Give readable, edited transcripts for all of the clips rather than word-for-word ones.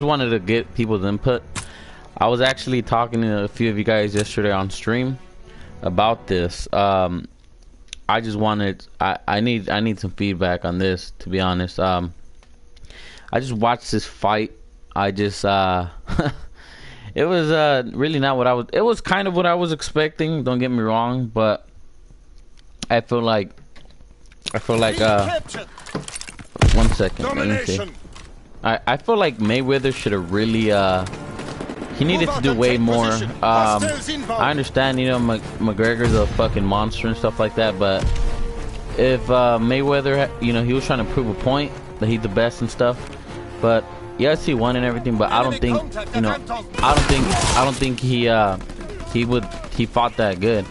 wanted to get people's input. I was actually talking to a few of you guys yesterday on stream about this. I just wanted I need some feedback on this, to be honest. I just watched this fight. I just it was really not what it was kind of what I was expecting, don't get me wrong, but I feel like one second, let me see. I feel like Mayweather should have really he needed to do way more. I understand, you know, McGregor's a fucking monster and stuff like that, but if Mayweather, you know, he was trying to prove a point that he's the best and stuff, but yes, he won and everything, but I don't think, you know, I don't think he fought that good.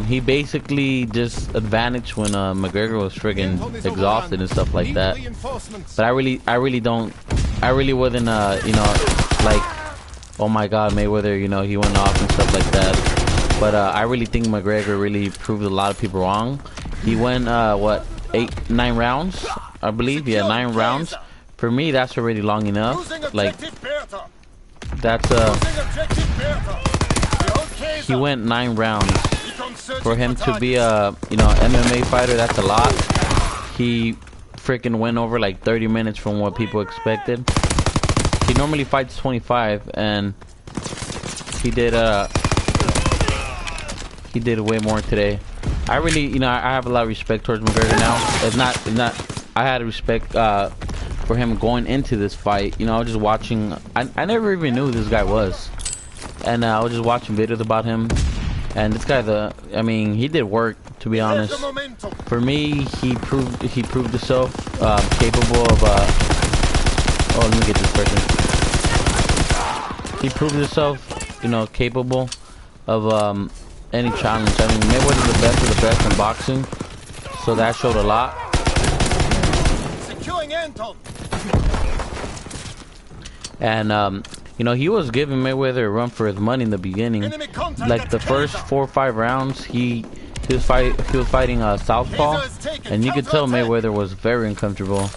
He basically just advantaged when McGregor was friggin' exhausted and stuff like that. But I really wasn't, you know, like, oh my God, Mayweather, you know, he went off and stuff like that. But I really think McGregor really proved a lot of people wrong. He went, what, 9 rounds, I believe? Yeah, 9 rounds. For me, that's already long enough. Like, that's, he went 9 rounds. For him to be a, you know, MMA fighter, that's a lot. He freaking went over like 30 minutes from what people expected. He normally fights 25, and he did way more today. I really, you know, I have a lot of respect towards McGregor now. It's not. I had respect for him going into this fight. You know, I was just watching. I never even knew who this guy was, and I was just watching videos about him. And this guy, I mean, he did work, to be honest. For me, he proved himself capable of. Oh, let me get this person. He proved himself, you know, capable of any challenge. I mean, Mayweather's the best of the best in boxing, so that showed a lot. And you know, he was giving Mayweather a run for his money in the beginning. Like the first 4 or 5 rounds, he was fighting southpaw, and you could tell Mayweather was very uncomfortable.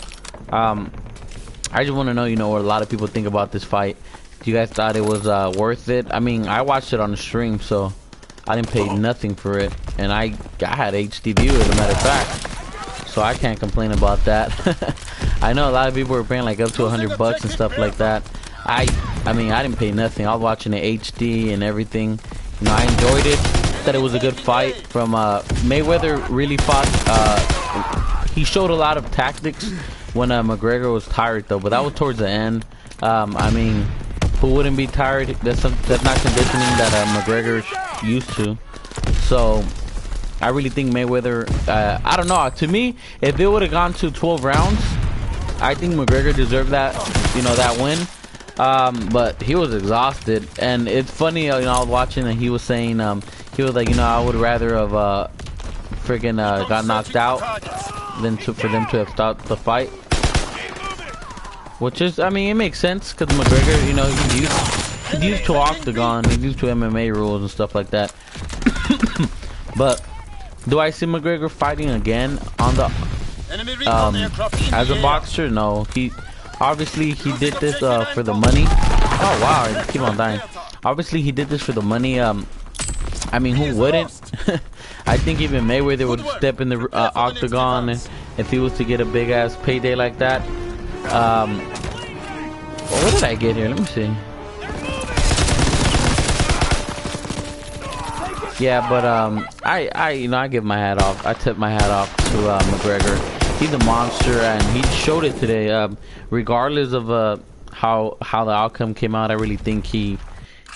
I just want to know, you know, what a lot of people think about this fight. You guys thought it was worth it? I mean, I watched it on the stream, so I didn't pay nothing for it, and I had HD view, as a matter of fact, so I can't complain about that. I know a lot of people were paying like up to $100 and stuff like that. I mean, I didn't pay nothing. I was watching the HD and everything. You know, I enjoyed it. Thought it was a good fight from Mayweather. Really fought. He showed a lot of tactics when McGregor was tired, though. But that was towards the end. I mean, who wouldn't be tired? That's not conditioning that McGregor's used to. So I really think Mayweather. I don't know. To me, if it would have gone to 12 rounds, I think McGregor deserved that. You know, that win. But he was exhausted, and it's funny, you know, I was watching and he was saying, he was like, you know, I would rather have, friggin' got knocked out than for them to have stopped the fight. Which is, I mean, it makes sense, because McGregor, you know, he's used to octagon, he's used to MMA rules and stuff like that. But, do I see McGregor fighting again on the, as a boxer? No, obviously, he did this for the money. Oh wow, I keep on dying. Obviously, he did this for the money. I mean, who wouldn't? I think even Mayweather would step in the octagon if he was to get a big ass payday like that. Well, what did I get here? Let me see. Yeah, but you know, I give my hat off. I tip my hat off to McGregor. He's a monster, and he showed it today. Regardless of how the outcome came out, I really think he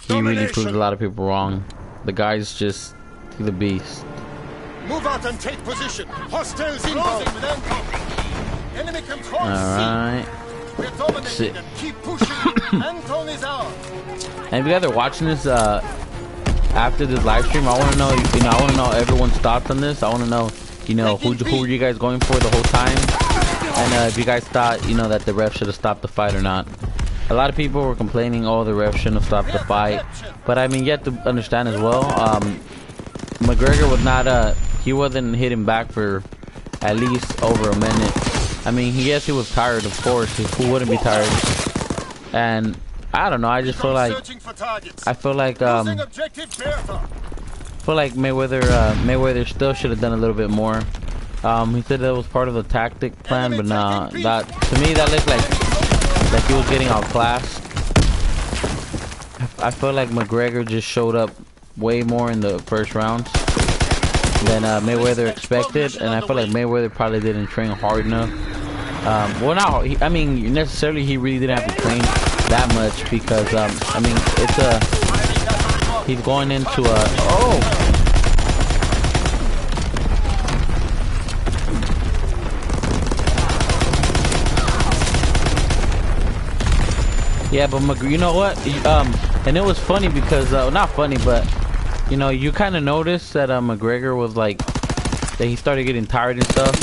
really proved a lot of people wrong. The guy's just the beast. Move out and take position. Hostiles inbound. Enemy control. All right. We're dominating and keep pushing. Anton is out. And if you guys are watching this after this live stream, I want to know, you know, I want to know everyone's thoughts on this. I want to know, you know, who were you guys going for the whole time? And if you guys thought, you know, that the ref should have stopped the fight or not. A lot of people were complaining, oh, the ref shouldn't have stopped the fight. But I mean, you have to understand as well, McGregor was not, he wasn't hitting back for at least over a minute. I mean, yes, he was tired, of course. Who wouldn't be tired? And I don't know. I just feel like Mayweather still should have done a little bit more. He said that was part of the tactic plan, but nah, that to me that looked like he was getting outclassed. I feel like McGregor just showed up way more in the first rounds than Mayweather expected, and I feel like Mayweather probably didn't train hard enough. Well, not I mean necessarily he really didn't have to train that much because I mean it's he's going into a yeah, but you know what? And it was funny because not funny, but you know, you kind of noticed that McGregor was like that he started getting tired and stuff.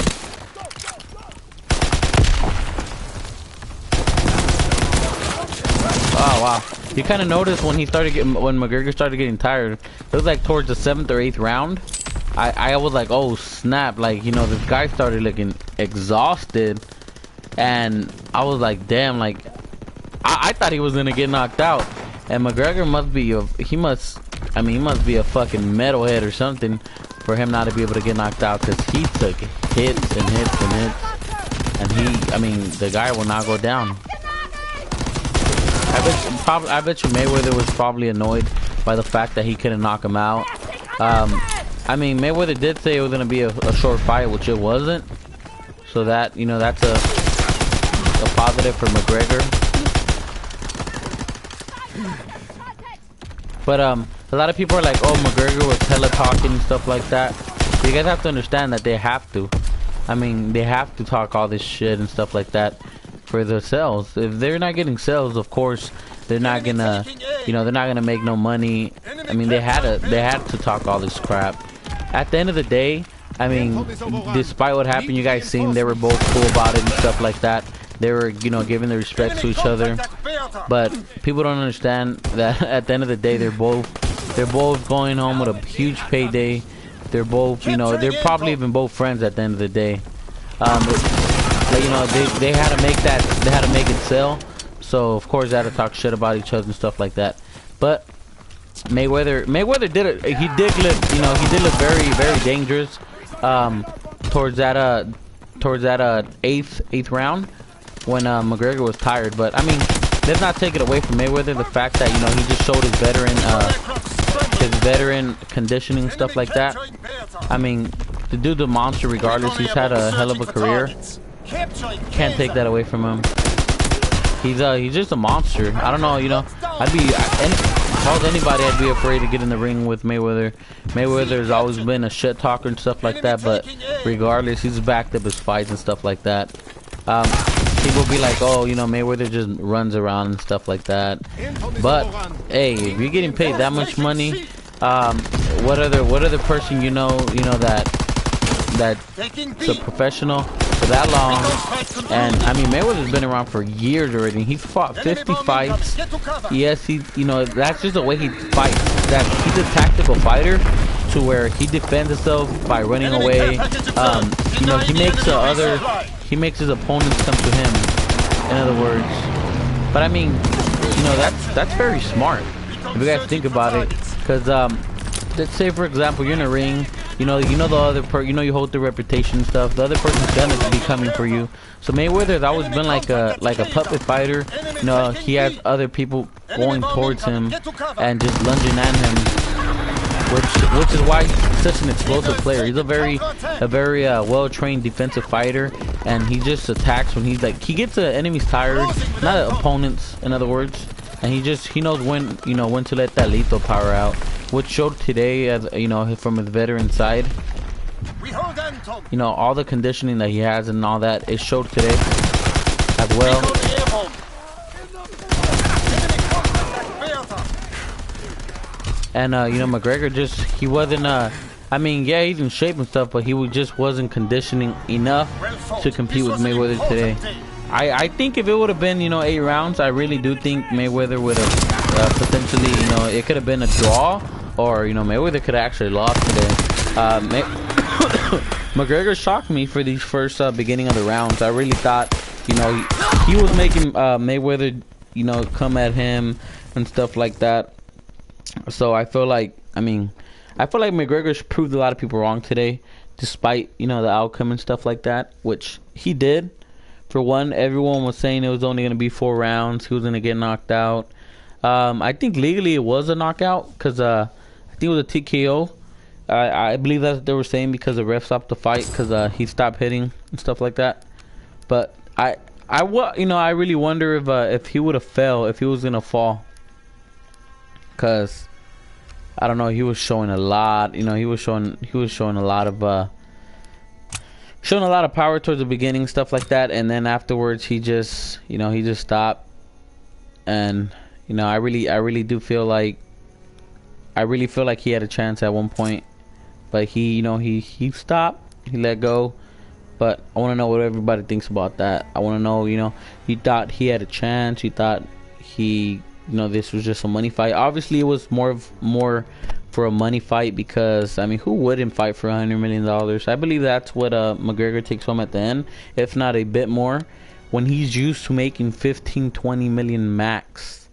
Oh wow! You kind of noticed when McGregor started getting tired. It was like towards the 7th or 8th round. I was like, oh snap! Like, you know, this guy started looking exhausted, and I was like, damn! Like, I thought he was gonna get knocked out. And McGregor must be he must be a fucking metalhead or something for him not to be able to get knocked out, because he took hits and hits and hits, and I mean, the guy will not go down. I bet you Mayweather was probably annoyed by the fact that he couldn't knock him out. I mean, Mayweather did say it was gonna be a short fight, which it wasn't. So that, you know, that's a positive for McGregor. But a lot of people are like, oh, McGregor was hella talking and stuff like that. You guys have to understand that they have to. I mean, they have to talk all this shit and stuff like that for the sales. If they're not getting sales, of course, they're not gonna, you know, they're not gonna make no money. I mean, they had to talk all this crap. At the end of the day, I mean, despite what happened, you guys seen they were both cool about it and stuff like that. They were, you know, giving their respect to each other. But people don't understand that at the end of the day, they're both going home with a huge payday. They're both, you know, they're probably even both friends at the end of the day. But, you know, they had to make it sell. So of course they had to talk shit about each other and stuff like that. But Mayweather did it. He did look very, very dangerous towards that eighth round when McGregor was tired. But I mean, let's not take it away from Mayweather, the fact that, you know, he just showed his veteran conditioning, stuff like that. I mean, the dude's a monster regardless. He's had a hell of a career. Can't take that away from him. He's just a monster. I don't know, you know, if I was anybody, I'd be afraid to get in the ring with Mayweather. Mayweather's always been a shit talker and stuff like that, but regardless, he's backed up his fights and stuff like that. People be like, oh, you know, Mayweather just runs around and stuff like that. But hey, if you're getting paid that much money, what other person you know that's a professional for that long? And I mean, Mayweather's been around for years already. He's fought 50 fights. Yes, you know, that's just the way he fights. That he's a tactical fighter, to where he defends himself by running away. You know, he makes his opponents come to him, in other words. But I mean, you know, that's very smart if you guys think about it. Because let's say, for example, you're in a ring, you know the other you hold the reputation and stuff. The other person's gonna be coming for you. So Mayweather's always been like a puppet fighter. You know, he has other people going towards him and just lunging at him, which is why he's such an explosive player. He's a very well-trained defensive fighter, and he just attacks when he gets the enemies tired, not opponents, in other words. And he knows when to let that lethal power out, which showed today, as you know, from his veteran side. You know, all the conditioning that he has and all that, it showed today as well. And you know, McGregor he wasn't I mean, yeah, he's in shape and stuff, but he just wasn't conditioning enough to compete with Mayweather today. I think if it would have been, you know, 8 rounds, I really do think Mayweather would have potentially, you know, it could have been a draw, or, you know, Mayweather could have actually lost today. McGregor shocked me for these first beginning of the rounds. I really thought, you know, he was making Mayweather you know, come at him and stuff like that. So I feel like, I feel like McGregor proved a lot of people wrong today, despite, you know, the outcome and stuff like that, which he did. For one, everyone was saying it was only going to be 4 rounds. He was going to get knocked out. I think legally it was a knockout because I think it was a TKO. I believe that's what they were saying because the ref stopped the fight because he stopped hitting and stuff like that. But I really wonder if he would have fell, if he was going to fall. Because I don't know, he was showing a lot, you know, he was showing a lot of power towards the beginning, stuff like that, and then afterwards he just stopped. And you know, I really feel like he had a chance at one point, but he stopped, he let go. But I want to know what everybody thinks about that. I want to know, you know, he thought he had a chance, he thought this was just a money fight. Obviously it was more for a money fight, because I mean, who wouldn't fight for $100 million? I believe that's what McGregor takes home at the end, if not a bit more, when he's used to making 15-20 million max.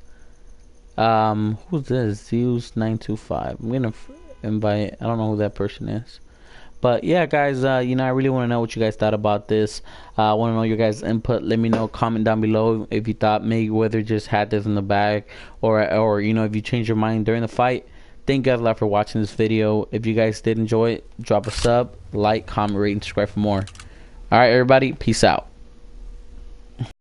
Who's this? Zeus 925. I'm gonna invite, I don't know who that person is. But yeah, guys, you know, I really want to know what you guys thought about this. I want to know your guys' input. Let me know, comment down below if you thought Mayweather just had this in the bag, or you know, if you changed your mind during the fight. Thank you guys a lot for watching this video. If you guys did enjoy it, drop a sub, like, comment, rate, and subscribe for more. Alright, everybody, peace out.